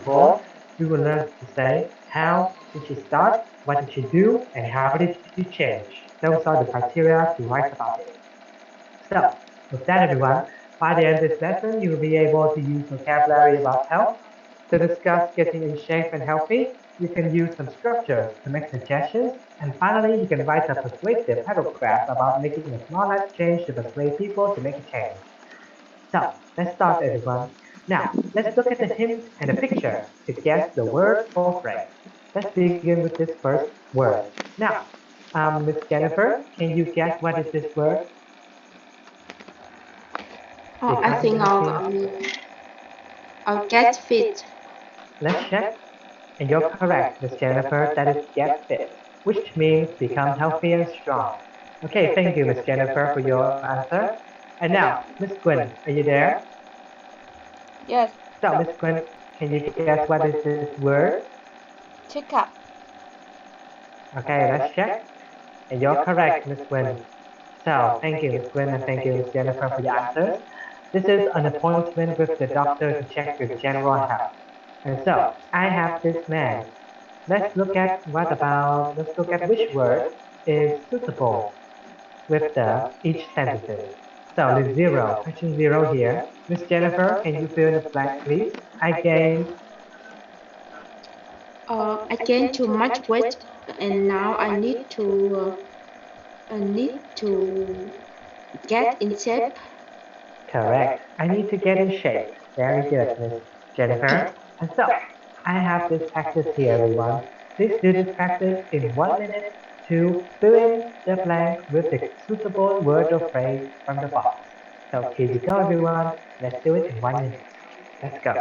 all, we will learn to say how did you start, what did you do, and how did you change. Those are the criteria to write about it. So, with that everyone, by the end of this lesson, you will be able to use vocabulary about health. To discuss getting in shape and healthy, you can use some structure to make suggestions, and finally, you can write a persuasive paragraph about making a small life change to persuade people to make a change. So, let's start everyone. Now, let's look at the hint and the picture to guess the word or phrase. Let's begin with this first word. Now, Miss Jennifer, can you guess what is this word? Oh, I think I'll get fit. Let's check. And you're correct, Miss Jennifer, that is get fit, which means become healthy and strong. Okay, thank you, Miss Jennifer, for your answer. And now, Miss Gwen, are you there? Yes. So, Miss Gwen, can you guess what is this word? Checkup. Okay, let's check. And you're correct, Miss Gwen. So, thank you, Miss Gwen, and thank you, Miss Jennifer, for your answers. This is an appointment with the doctor to check your general health. And so, I have this man. Let's look at which word is suitable with the each sentences. So, there's zero, question zero here. Miss Jennifer, can you fill in the blank, please? I gained too much weight, and now I need to get in shape. Correct. I need to get in shape. Very good, Miss Jennifer. And so, I have this practice here, everyone. Please do this practice in 1 minute to fill in the blank with the suitable word or phrase from the box. So here you go, everyone. Let's do it in 1 minute. Let's go.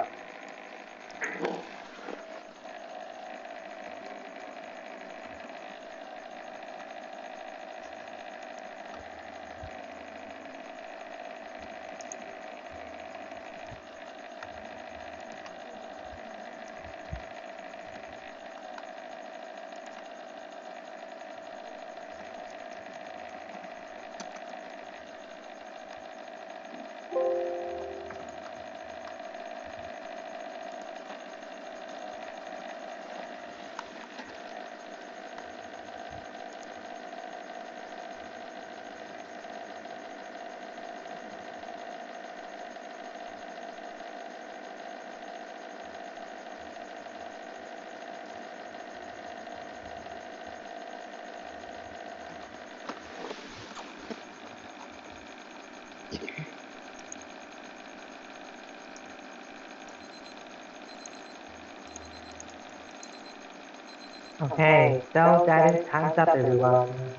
Okay, so that is time's up, everyone.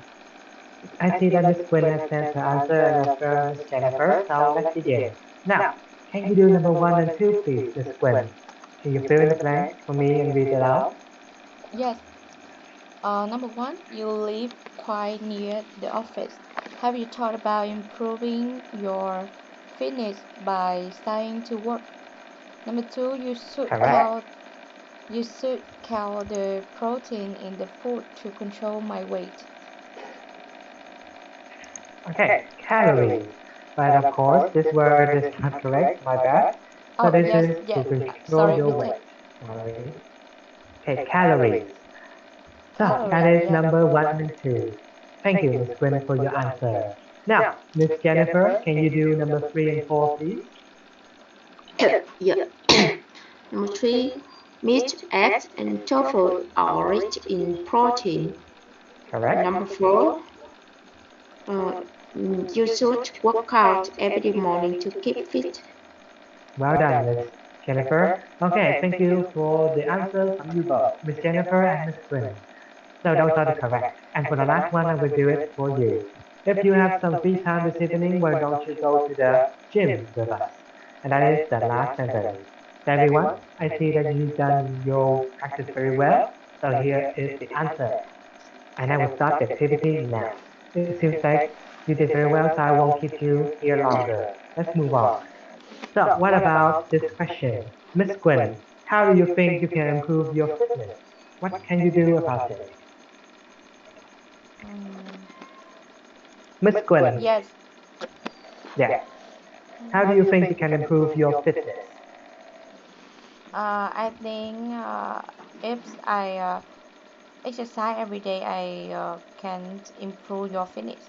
I see that Miss Quinn has sent her answer and as well Miss Jennifer, so let's begin. Now, can you do number one and two, please, Miss Quinn? Can you fill in the blank for me and read it out? Yes. Number one, you live quite near the office. Have you thought about improving your fitness by staying to work? Number two, Correct. you should count the protein in the food to control my weight. Okay, calories. But of course, this word is not correct, my bad. So Oh this yes, is to yes. control Sorry, your weight. mistake. Sorry. Okay, calories. So that Calorie, is yes. number one and two. Thank you, Miss Quinn, for your answer. Now, Miss Jennifer, can you do number three and four, please? Yeah. Number three, meat, eggs, and tofu are rich in protein. Correct. Number four, uh, you should work out every morning to keep fit. Well done, Miss Jennifer. Okay, thank you for the answers from you both, Miss Jennifer and Miss Quinn. So those are the correct. And for the last one, I will do it for you. If you have some free time this evening, why don't you go to the gym with us? And that is the last sentence. So everyone, I see that you've done your practice very well. So here is the answer. And I will start the activity now. It seems like you did very well, so I won't keep you here longer. Let's move on. So, what about this question? Miss Gwen, how do you think you can improve your fitness? What can you do about it? Mm, Miss Gwen, yes. yeah. How do you think you can improve your fitness? I think if I exercise every day, I can improve your fitness.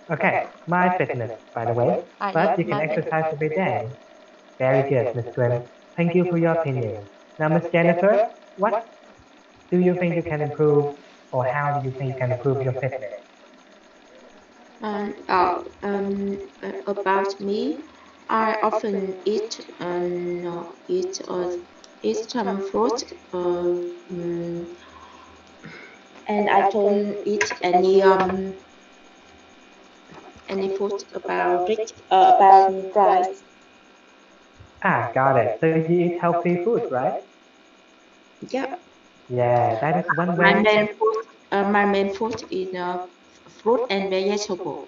Okay, my fitness, by the way. Yeah, But you can my fitness. exercise every day. Very good, Miss Gwen. Thank you for your opinion. Now, Miss Jennifer, what do you think you can improve, or how do you think you can improve your fitness? And about me, I often eat some fruit. Mm, and I don't eat any food about rice. Ah, got it. So you eat healthy food, right? Yeah, Yeah, that is one my way. main food is fruit and vegetable.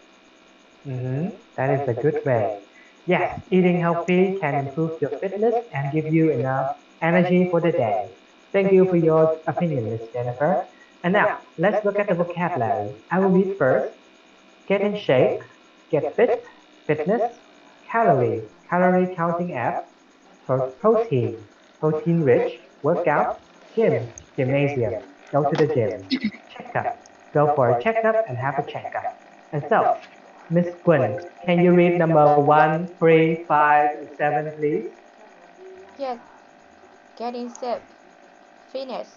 That is a good way. Yes, eating healthy can improve your fitness and give you enough energy for the day. Thank you for your opinion, Miss Jennifer. And now, let's look at the vocabulary. I will read first. Get in shape, get fit, fitness, calorie, calorie counting app, protein, protein rich, workout, gym, gymnasium, go to the gym, checkup, go for a checkup and have a checkup. And so, Miss Gwen, can you read number 1, 3, 5, and 7, please? Yes, getting shape, fitness,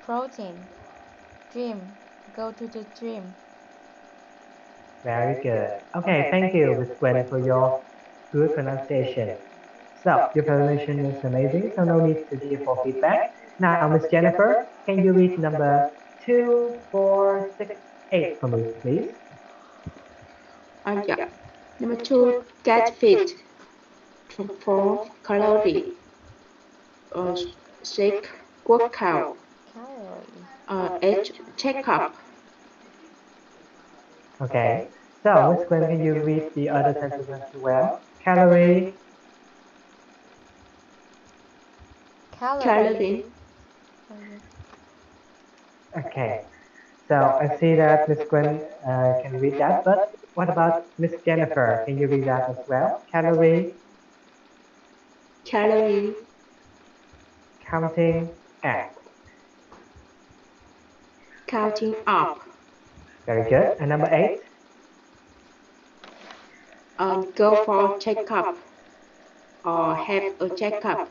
protein, gym, go to the gym. Very good. Okay, thank you, Miss Gwen, for your good pronunciation. So, your pronunciation is amazing, so no need to give for feedback. Now, Miss Jennifer, can you read number 2, 4, 6, 8 for me, please? Yeah. Number two, get fit. For calorie. Uh, shake, workout. Calorie. Age checkup. Okay. So, Miss Gwen, can you read the other sentences as well? Calorie. Calorie. Calorie. Okay. So, I see that Miss Gwen can read that, but what about Miss Jennifer? Can you read that as well? Calorie, Calorie. counting, act. Counting up. Very good. And number 8? Go for checkup or have a checkup.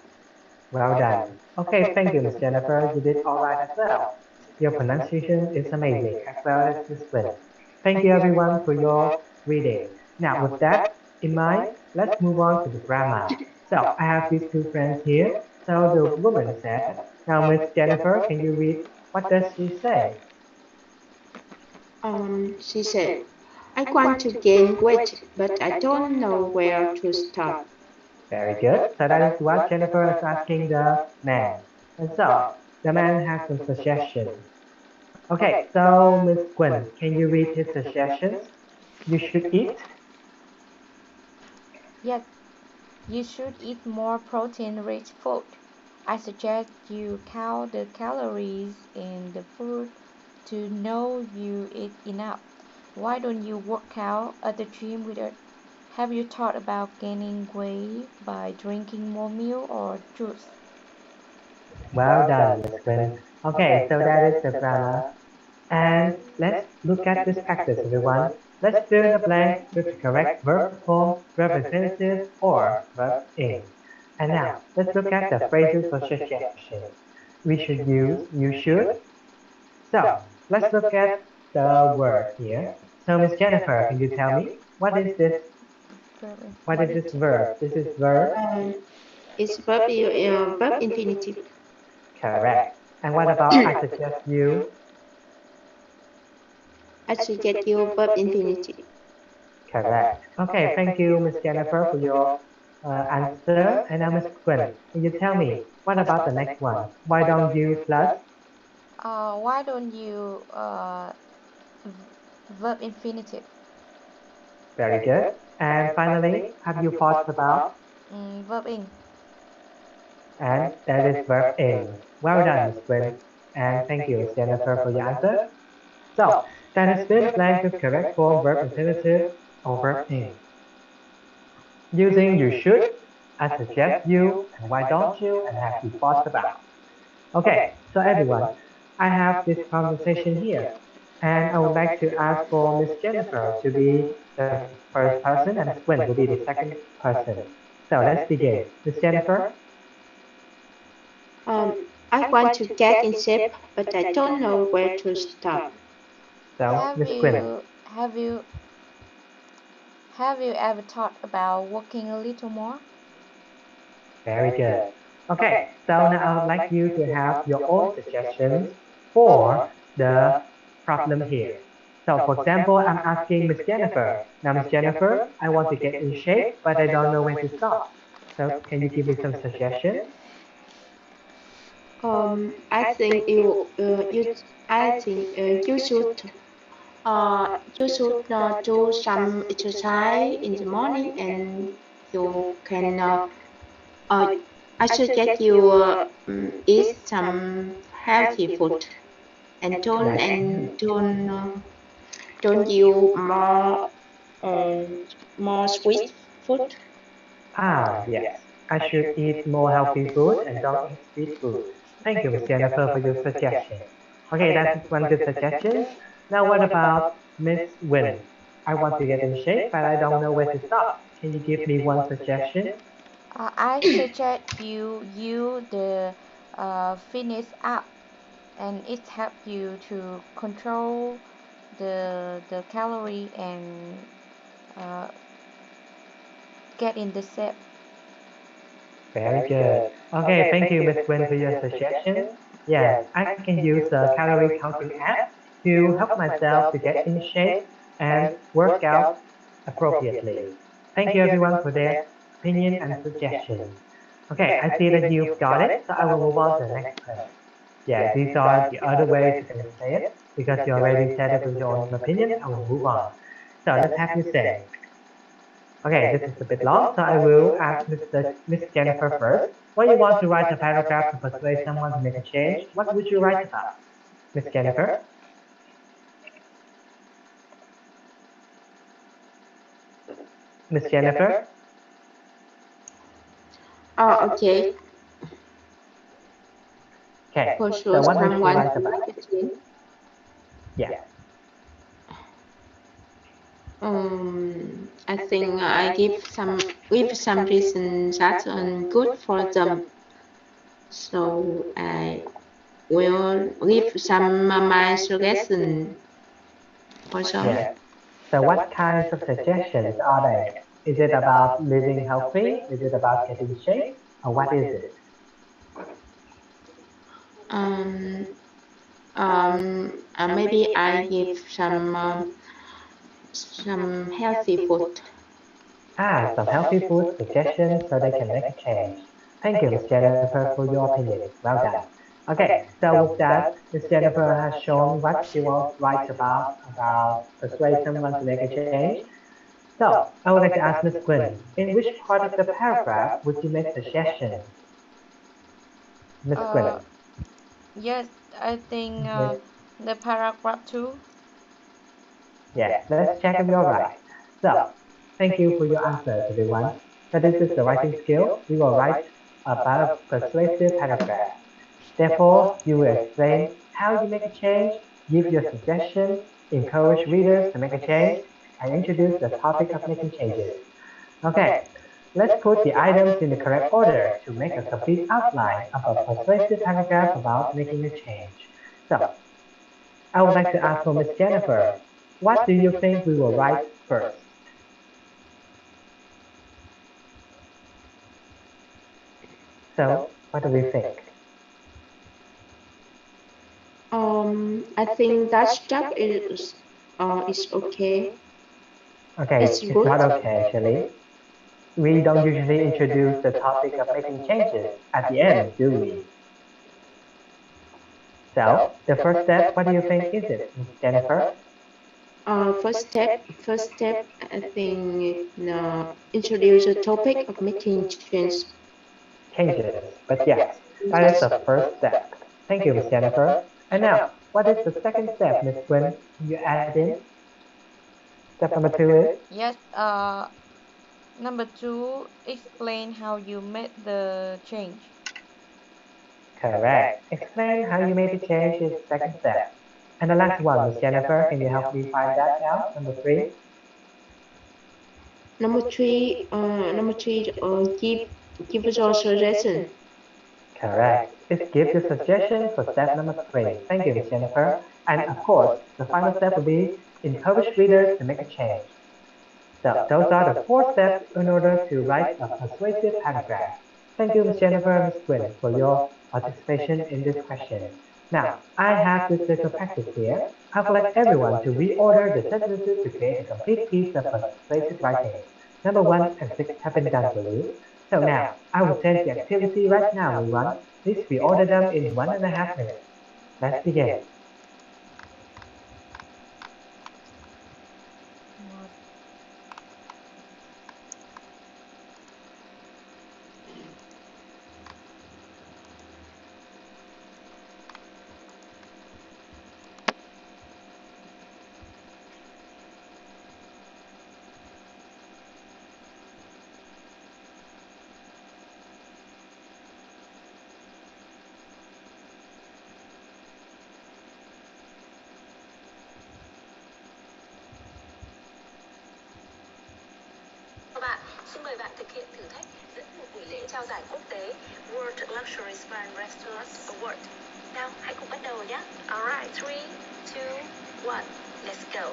Well done. Okay, thank you, Miss Jennifer. You did all right as well. Your pronunciation is amazing, as well as Miss Gwen. Thank you, everyone, for your reading. Now, with that in mind, let's move on to the grammar. So, I have these two friends here. So, the woman said, now, Miss Jennifer, can you read what does she say? She said, I want to gain weight, but I don't know where to start. Very good. So, that is what Jennifer is asking the man. And so, the man has some suggestions. Okay, so Miss Gwen, can you read his suggestions? You should eat. Yes, you should eat more protein-rich food. I suggest you count the calories in the food to know you eat enough. Why don't you work out at the gym with us? Have you thought about gaining weight by drinking more milk or juice? Well done, Miss Gwen. Okay, so that is the grammar. And let's look at this practice, everyone. Let's fill in the blank with the correct verb form, verb infinitive, or verb in. And now, let's look at the phrases for suggestion. We should use you should. So, let's look at the word here. So, Miss Jennifer, can you tell me what is this? What is this verb? This is verb. It's verb infinitive. Correct. And what about I suggest you? I should get you verb infinitive. Correct. Okay, thank you, Miss Jennifer, for your answer. And now, Miss Gwen, can you tell me, what about the next one? Why don't you plus? Why don't you verb infinitive? Very good. And finally, have you thought about? Verb in. And that is verb in. Well done, Miss Gwen. And thank you, Miss Jennifer, for your answer. So, that is fill in the blank with correct form, verb infinitive, or verb in. Using you should, I suggest you, and why don't you, and have you thoughts about. Okay, so everyone, I have this conversation here, and I would like to ask for Miss Jennifer to be the first person, and Miss Gwen will be the second person. So let's begin. Miss Jennifer, I want to get in shape, but I don't know where to start. so Have Miss Gwen. you have you have you ever thought about walking a little more? Very good. Okay, so now I would like you to have your own suggestions for the problem here. So for example, I'm asking Miss Jennifer. Now Miss Jennifer, I want to get in shape, but I don't know when to start. So can you give me some suggestions? I think you should do some exercise in the morning, and you can I suggest you eat some healthy food and don't you more sweet food. Yes. I should eat more healthy food and don't eat sweet food. Thank you, Miss Jennifer, for your suggestion. Okay, that's one good suggestion. Now what about Miss Win? I want to get in shape, but I don't know where to start. Can you give me one suggestion? I suggest you the fitness app, and it helps you to control the calorie and uh, get in the shape. Very good. Okay, thank you, Miss Gwen, for your suggestion. Yes, I can use the calorie counting app to help myself to get in shape and work out appropriately. Thank you, everyone, for their opinion and suggestions. Okay, I see that you've got it, so I will move on to the next question. Yeah, these are the other ways you can say it. Because you already said it with your own opinion, I will move on. So let's have you say. Okay, this is a bit long, so I will ask Miss Jennifer first. When you want to write a paragraph to persuade someone to make a change, what would you write about? Miss Jennifer? Miss Jennifer? Okay. Okay, For so sure, what would you someone write to about? make a change. Yeah, I think I give some reasons that are good for them. So I will give some my suggestion for some. yeah. So what kinds of suggestions are they? Is it about living healthy? Is it about getting shape? Or what is it? Um, Maybe I give some healthy food. Some healthy food suggestions so they can make a change. Thank you, Miss Jennifer, for your opinion. Well done. Okay, so with that, Miss Jennifer has shown what she will write about persuade someone to make a change. So, I would like to ask Miss Quinn, in which part of the paragraph would you make suggestions? Miss Quinn. Uh, yes, I think Yes. the paragraph two. Yes, let's check if you're right. So, thank you for your answers, everyone. So this is the writing skill. We will write about a persuasive paragraph. Therefore, you will explain how you make a change, give your suggestions, encourage readers to make a change, and introduce the topic of making changes. Okay, let's put the items in the correct order to make a complete outline of a persuasive paragraph about making a change. So, I would like to ask for Miss Jennifer, what do you think we will write first? So, what do we think? I think that stuff is okay. Okay, It's it's good. not okay actually. We don't usually introduce the topic of making changes at the end, do we? So, the first step, what do you think is it, Miss Jennifer? First step, I think introduce the topic of making change. Changes. But yes, that is the first step. Thank you, Miss Jennifer. And now, what is the second step, Miss Quinn? Can you add it in? Step number 2 is? Yes, Number 2, explain how you made the change. Correct. Explain how you made the change is the second step. And the last one, Miss Jennifer, can you help me find that out? Number 3. Number three, give us your suggestion. Correct. It's give the suggestion for step number 3. Thank you, Miss Jennifer. And of course, the final step will be encourage readers to make a change. So those are the 4 steps in order to write a persuasive paragraph. Thank you, Ms. Jennifer and Ms. Quinn, for your participation in this question. Now, I have this little practice here. I would like everyone to reorder the sentences to create a complete piece of persuasive writing. Number 1 and 6 have been done for you. So now, I will send the activity right now, everyone. Please reorder them in 1.5 minutes. Let's begin. Bạn, xin mời bạn thực hiện thử thách dẫn một buổi lễ trao giải quốc tế World Luxury Spa and Restaurants Award. Nào, hãy cùng bắt đầu nhé. Alright, 3, 2, 1, let's go.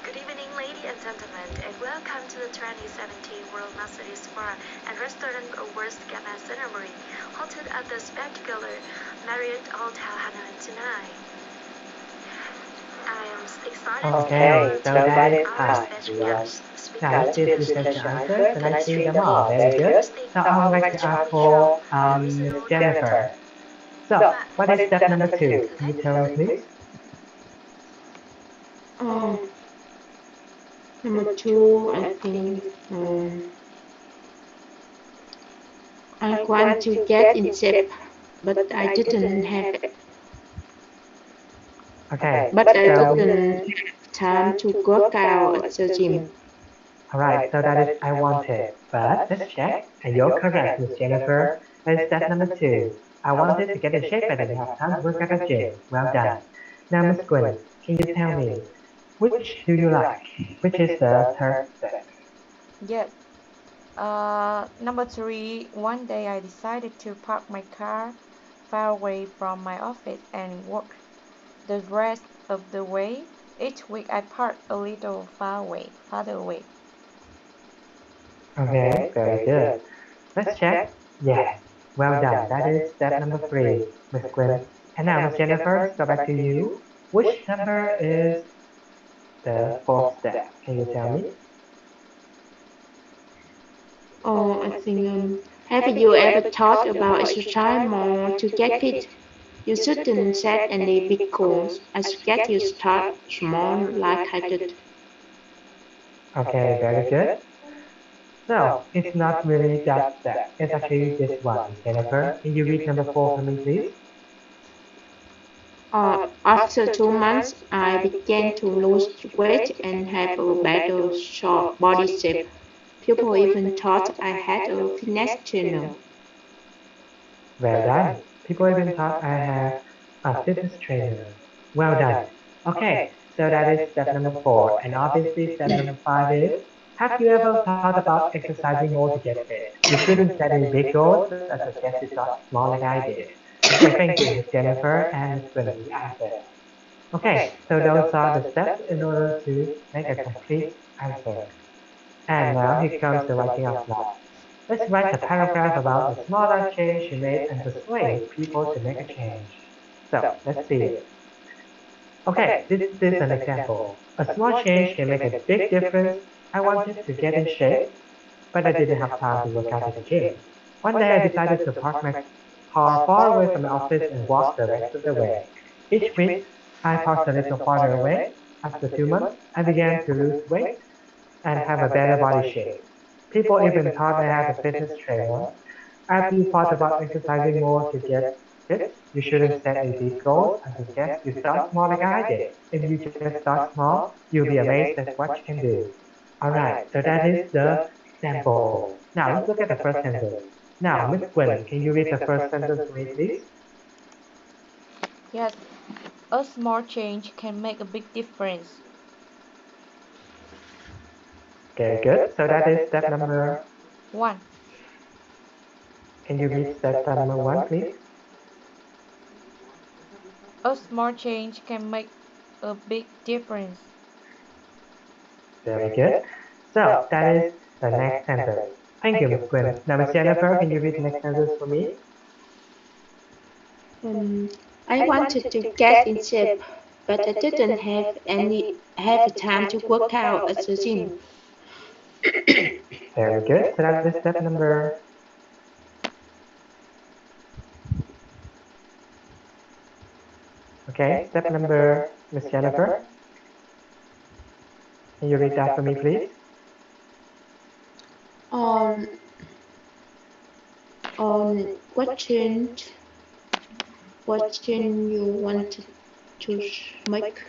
Good evening, ladies and gentlemen, and welcome to the 2017 World Luxury Spa and Restaurant Awards Gala ceremony, hosted at the spectacular Marriott Hotel Hanoi tonight. I am excited Okay, so that is our fine. special guest Now, speaker. this is just your answers, and I see them all. Very good. So I would like to ask for Ms. Jennifer. So, what is step number 2? Can you tell me, please? Number 2, I think I want to get in shape, but I didn't have it. Okay. But I didn't have time to work out at the gym. Alright, so that is I wanted. But let's check. And you're correct, Ms. Jennifer. That is step number 2. I wanted to get in shape, but I didn't have time to work at the gym. Well done. Now, Ms. Gwen, can you tell me, which do you like? Which is the third step? Yes. Number 3, one day I decided to park my car far away from my office and work the rest of the way. Each week I park a little farther away. Okay, very good. Let's check. Yes. Well done. That is step number 3, Ms. Gwen. And now, Ms. Jennifer, let's go back to you. Which number is the 4th step? Can you tell me? I think, have you ever thought about exercise more to get fit? You shouldn't set any big goals. I suggest you start small like I did. Okay, very good. So, it's not really that step. It's actually this one, Ms. Jennifer. Can you read number 4 for me, please? After 2 months, I began to lose weight and have a better body shape. People even thought I had a fitness trainer. Well done. People even thought I had a fitness trainer. Well done. Okay, so that is step number 4. And obviously step number 5 is, have you ever thought about exercising more to get fit? You shouldn't set any big goals, but I suggest you start small like I did. Okay, thank you, Ms. Jennifer and Ms. Quinn, the answer. Okay, so those are the steps in order to make a complete answer. And now here comes the writing out loud. Let's write a paragraph about the small life change you made and persuade people to make a change. So, let's see it. Okay, this is an example. A small change can make a big difference. I wanted to get in shape, but I didn't have time to work out at the gym. One day I decided to park my car far away from the office and walk the rest of the way. Each week, I parked a little farther away. After 2 months, I began to lose weight and have a better body shape. People even thought I had a fitness trainer. After you thought about exercising more to get fit, you shouldn't set any big goals. I suggest you start small like I did. If you just start small, you'll be amazed at what you can do. Alright, so that is the sample. Now let's look at the first sentence. Now, Miss Gwen, can you read the first sentence for me, please? Yes, a small change can make a big difference. Very good. So that is step number 1. Can you read step number 1, please? A small change can make a big difference. Very good. So that is the next sentence. Thank you, Miss Gwen. Now, Miss Jennifer, can you read the next sentence for me? I wanted to get in shape, but I didn't have time to work out at the gym. Very good. So that is step number. Okay, step number, Miss Jennifer. Can you read that for me, please? What change you wanted to make?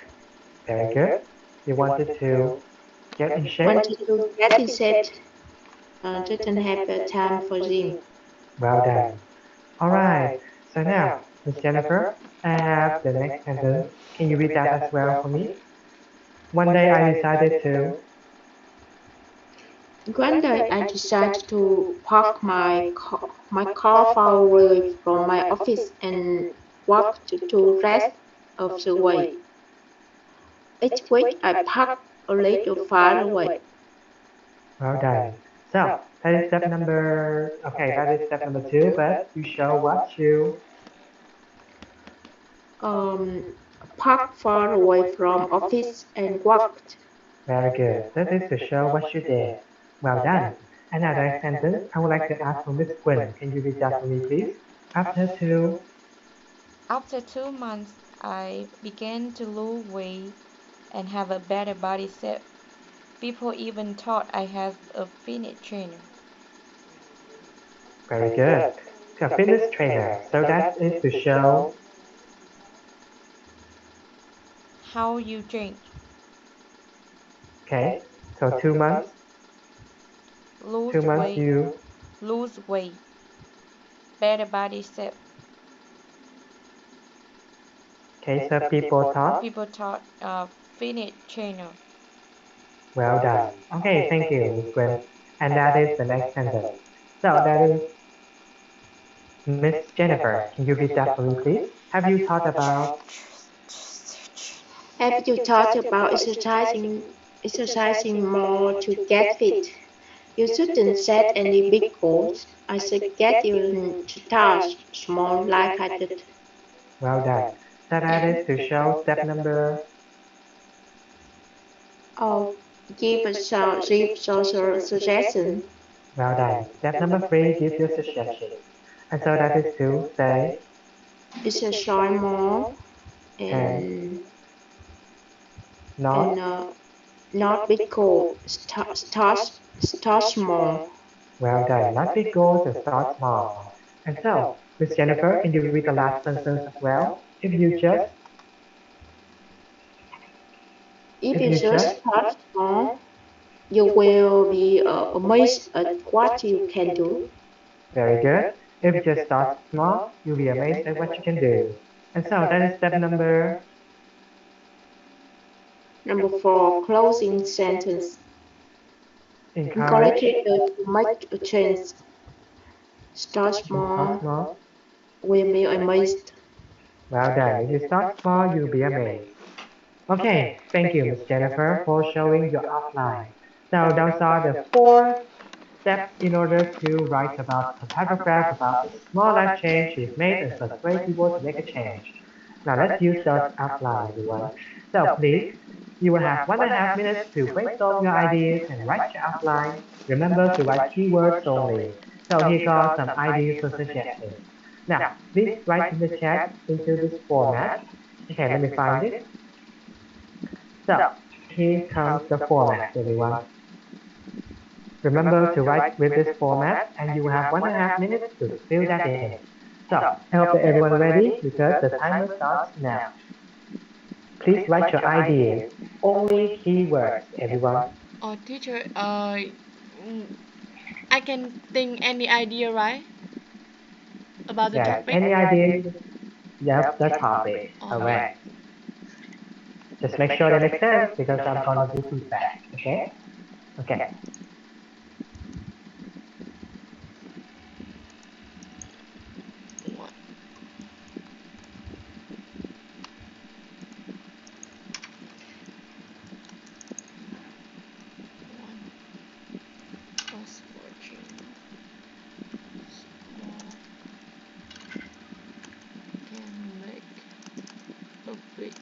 Very good. You wanted to get in shape? Wanted to get in shape, didn't have time for gym. Well done. Alright, so now, Miss Jennifer, I have the next sentence. Can you read that as well for me? One day I decided to. One day I decided to park my car far away from my office and walk to the rest of the way. Each week I parked a little far away. Well done. So, that is step number, okay, that is step number 2, but you show what you. Parked far away from office and walked. Very good. That is to show what you did. Well done. Another sentence, I would like to ask from Miss Gwen. Can you read that for me, please? After 2 months, I began to lose weight and have a better body shape. People even thought I had a fitness trainer. Very good. To a fitness trainer. So that is to show. How you change. Okay. So 2 months. Lose 2 months weight. you. Lose weight. Better body shape. Okay, so people thought. People thought fitness trainer. Well done. Okay, thank you, Miss Gwen. And that is the next sentence. So that is Miss Jennifer. Can you read that for me, please? Have you thought about. Have you thought about exercising more to get fit? You shouldn't set any big goals. I suggest you start small like I did. Well done. So that is to show step number. Give a social suggestion. Well done. Step number 3, give your suggestion. And so that is to say. Exercise more and not big goal. Start small. Well done. Not big goals and start small. And so, Miss Jennifer, can you read the last sentence as well? If you just start small, you will be amazed at what you can do. Very good. If you just start small, you'll be amazed at what you can do. And so that is step number. Number 4, closing sentence. Encourage to make a change. Start small. Will be amazed. Well done. If you start small, you'll be amazed. Okay, thank you, Miss Jennifer, for showing your outline. So those are the 4 steps in order to write about a paragraph about the small life change you've made and persuade people to make a change. Now let's use those outline, everyone. So please, you will have 1.5 minutes to brainstorm your ideas and write your outline. Remember to write keywords only. So here are some ideas or suggestions. Now, please write in the chat into this format. Okay, let me find it. So, here comes the format, everyone. Remember to write with this format, and you will have 1.5 minutes to fill that in. So, I hope that everyone is ready, because the timer starts now. Please write your ideas, only keywords, everyone. Oh, teacher, I can think any idea, right? About the Yes, topic? any ideas? Yep, the topic. Alright. Correct. Just make sure they make sense because I'm gonna do feedback. Okay? Okay. One, one plus 14. Small can make a big.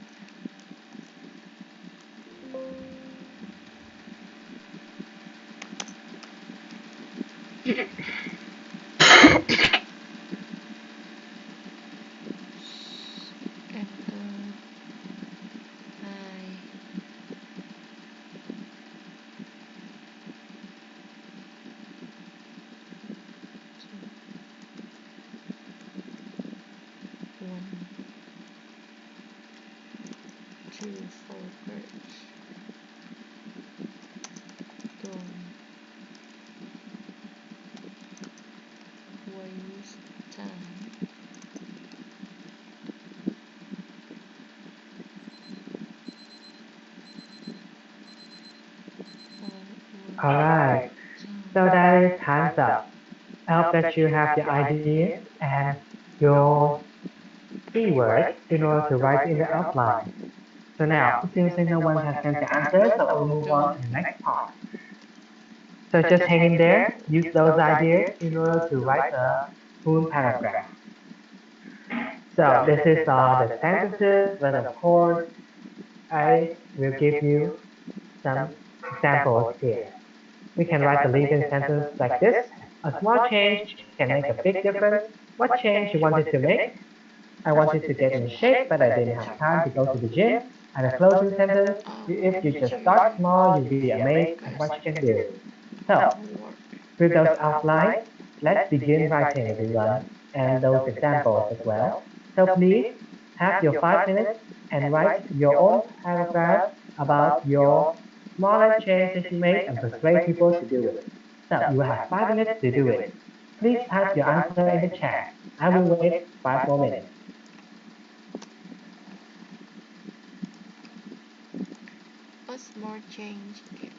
Enter I one, two, four birds. Don't waste time. Alright. So that is time's up. I hope that you have your ideas and your keywords in order to write in the outline. So now, it seems like no one has sent the answer, so we'll move on to the next part. So just hang in there, use those ideas in order to write a full paragraph. So this is the sentences, but of course, I will give you some examples here. We can write the leading sentence like this. A small change can make a big difference. What change you wanted to make? I wanted to get in shape, but I didn't have time to go to the gym. And a closing sentence, if you just start small, you'll be amazed at what you can do. So, with those outlined, let's begin writing, everyone, and those examples as well. So please, have your 5 minutes and write your own paragraph about your smaller change that you made and persuade people to do it. So you will have 5 minutes to do it. Please type your answer in the chat. I will wait 5 more minutes. A small change can